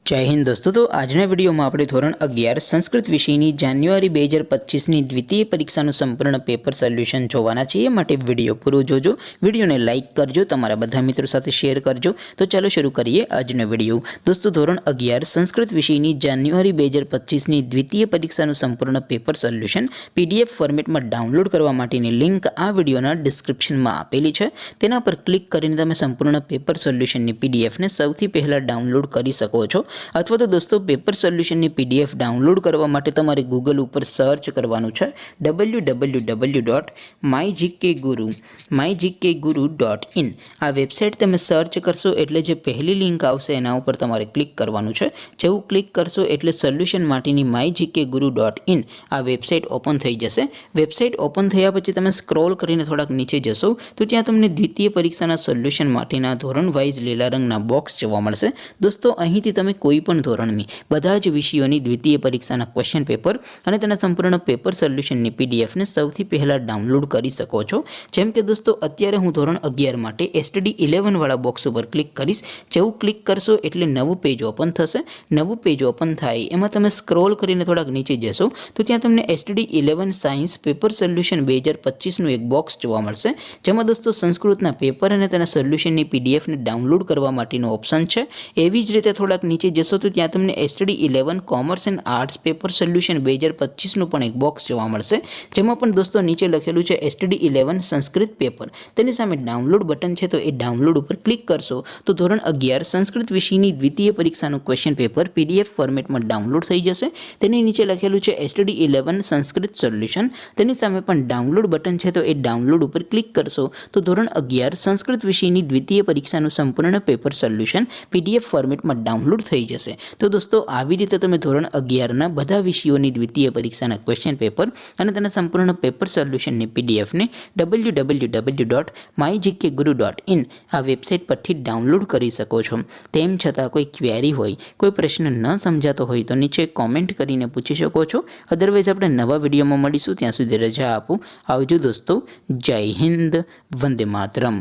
जय हिंद दोस्तों। तो આજના વિડીયોમાં આપણે ધોરણ 11 સંસ્કૃત વિષયની જાન્યુઆરી 2025ની દ્વિતીય પરીક્ષાનું સંપૂર્ણ પેપર સોલ્યુશન જોવાના છીએ। માટે વિડીયો પૂરો જોજો, વિડીયોને લાઇક કરજો, તમારા બધા મિત્રો સાથે શેર કરજો। તો ચાલો શરૂ કરીએ આજનો વિડીયો। દોસ્તો ધોરણ 11 સંસ્કૃત વિષયની જાન્યુઆરી 2025ની દ્વિતીય પરીક્ષાનું સંપૂર્ણ પેપર સોલ્યુશન પીડીએફ ફોર્મેટમાં ડાઉનલોડ કરવા માટેની લિંક આ વિડીયોના ડિસ્ક્રિપ્શનમાં આપેલી છે। તેના પર ક્લિક કરીને તમે સંપૂર્ણ પેપર સોલ્યુશનની પીડીએફને સૌથી પહેલા ડાઉનલોડ કરી શકો છો। अथवा तो दोस्तों पेपर सोल्यूशन की पीडीएफ डाउनलॉड करवा माटे तमारे गूगल पर सर्च करवानुं छे www.mygkguru.in। आ वेबसाइट तमे सर्च करशो एटले जे पहली लिंक आवशे एना उपर तमारे क्लिक करवानुं छे। जेवुं क्लिक करशो एटले सोल्यूशन माटेनी mygkguru.in आ वेबसाइट ओपन थई जशे। वेबसाइट ओपन थया पछी तमे स्क्रॉल करीने थोड़ाक नीचे जशो तो त्यां तमने द्वितीय परीक्षाना सोल्यूशन माटेना धोरण वाइज लीला रंगना बॉक्स जोवा मळशे। दोस्तों અહીંથી તમે કોઈ પણ ધોરણની બધા જ વિષયોની દ્વિતીય પરીક્ષાના ક્વેશ્ચન પેપર અને તેના સંપૂર્ણ પેપર સોલ્યુશનની પીડીએફને સૌથી પહેલા ડાઉનલોડ કરી શકો છો। જેમ કે દોસ્તો અત્યારે હું ધોરણ 11 માટે STD 11 વાળા બોક્સ ઉપર ક્લિક કરીશ। જેવું ક્લિક કરશો એટલે નવું પેજ ઓપન થશે। નવું પેજ ઓપન થાય એમાં તમે સ્ક્રોલ કરીને થોડાક નીચે જશો તો ત્યાં તમને STD 11 સાયન્સ પેપર સોલ્યુશન 2025નું એક બોક્સ જોવા મળશે, જેમાં દોસ્તો સંસ્કૃતના પેપર અને તેના સોલ્યુશનની પીડીએફને ડાઉનલોડ કરવા માટેનો ઓપ્શન છે। એવી જ રીતે થોડાક नीचे जशो तो त्यां तमने STD 11 commerce and arts paper solution 2025 पण एक बॉक्स जोवा मळशे, जेमां पण दोस्तों नीचे लखेलुं छे STD 11 संस्कृत पेपर। तेनी सामे डाउनलॉड बटन छे तो ए डाउनलॉड पर क्लिक करशो तो धोरण 11 संस्कृत विषयनी द्वितीय परीक्षानुं क्वेश्चन पेपर पीडीएफ फॉर्मेट में डाउनलॉड थई जशे। तेनी नीचे लखेलुं छे STD 11 संस्कृत सोल्यूशन। तेनी सामे पण डाउनलॉड बटन छे तो ए डाउनलॉड पर क्लिक करशो तो धोरण 11 संस्कृत विषयनी द्वितीय परीक्षानुं संपूर्ण पेपर सोल्यूशन पीडीएफ फॉर्मेट में डाउनलॉड થઈ જશે। તો દોસ્તો આવી રીતે તમે ધોરણ 11 ના બધા વિષયોની દ્વિતીય પરીક્ષાના ક્વેશ્ચન પેપર અને તેના સંપૂર્ણ પેપર સોલ્યુશનની પીડીએફ ને www.mygkguru.in આ વેબસાઇટ પરથી ડાઉનલોડ કરી શકો છો। તેમ છતાં કોઈ ક્વેરી હોય, કોઈ પ્રશ્ન ન સમજાતો હોય તો નીચે કોમેન્ટ કરીને પૂછી શકો છો। અધરવાઇઝ આપણે નવા વિડીયોમાં મળીશું, ત્યાં સુધી રજા આપો। આવજો દોસ્તો। જય હિન્દ, વંદે માતરમ।